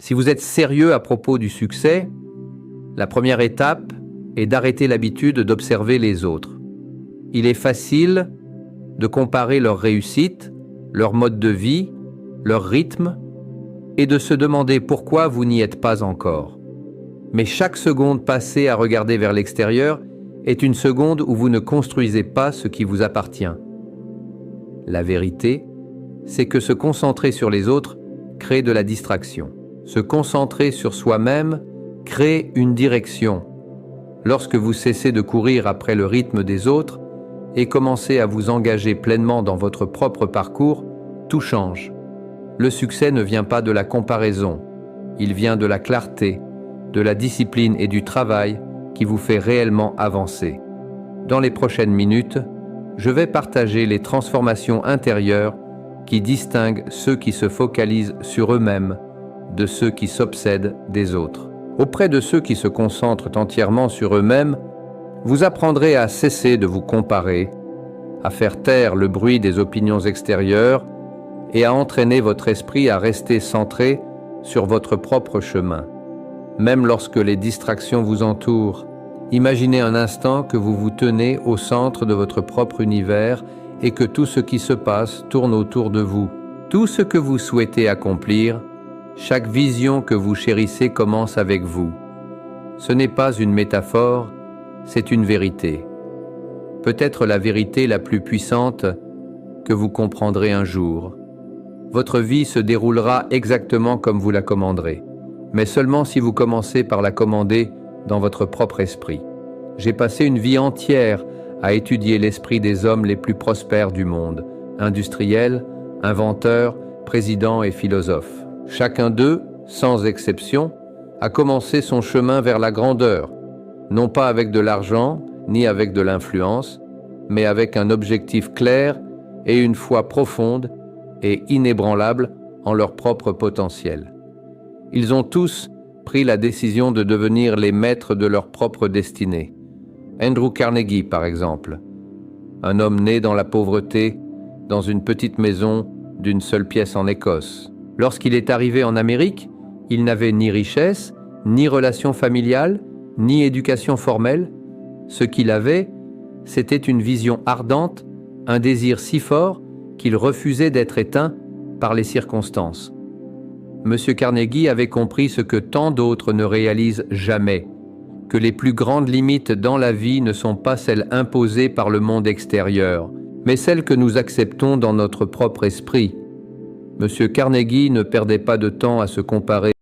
Si vous êtes sérieux à propos du succès, la première étape est d'arrêter l'habitude d'observer les autres. Il est facile de comparer leur réussite, leur mode de vie, leur rythme, et de se demander pourquoi vous n'y êtes pas encore. Mais chaque seconde passée à regarder vers l'extérieur est une seconde où vous ne construisez pas ce qui vous appartient. La vérité, c'est que se concentrer sur les autres crée de la distraction. Se concentrer sur soi-même crée une direction. Lorsque vous cessez de courir après le rythme des autres et commencez à vous engager pleinement dans votre propre parcours, tout change. Le succès ne vient pas de la comparaison, il vient de la clarté, de la discipline et du travail qui vous fait réellement avancer. Dans les prochaines minutes, je vais partager les transformations intérieures qui distinguent ceux qui se focalisent sur eux-mêmes de ceux qui s'obsèdent des autres. Auprès de ceux qui se concentrent entièrement sur eux-mêmes, vous apprendrez à cesser de vous comparer, à faire taire le bruit des opinions extérieures et à entraîner votre esprit à rester centré sur votre propre chemin. Même lorsque les distractions vous entourent, imaginez un instant que vous vous tenez au centre de votre propre univers et que tout ce qui se passe tourne autour de vous. Tout ce que vous souhaitez accomplir, chaque vision que vous chérissez commence avec vous. Ce n'est pas une métaphore, c'est une vérité. Peut-être la vérité la plus puissante que vous comprendrez un jour. Votre vie se déroulera exactement comme vous la commanderez, mais seulement si vous commencez par la commander dans votre propre esprit. J'ai passé une vie entière à étudier l'esprit des hommes les plus prospères du monde, industriels, inventeurs, présidents et philosophes. Chacun d'eux, sans exception, a commencé son chemin vers la grandeur, non pas avec de l'argent, ni avec de l'influence, mais avec un objectif clair et une foi profonde et inébranlable en leur propre potentiel. Ils ont tous pris la décision de devenir les maîtres de leur propre destinée. Andrew Carnegie, par exemple, un homme né dans la pauvreté, dans une petite maison d'une seule pièce en Écosse. Lorsqu'il est arrivé en Amérique, il n'avait ni richesse, ni relations familiales, ni éducation formelle. Ce qu'il avait, c'était une vision ardente, un désir si fort qu'il refusait d'être éteint par les circonstances. Monsieur Carnegie avait compris ce que tant d'autres ne réalisent jamais, que les plus grandes limites dans la vie ne sont pas celles imposées par le monde extérieur, mais celles que nous acceptons dans notre propre esprit. Monsieur Carnegie ne perdait pas de temps à se comparer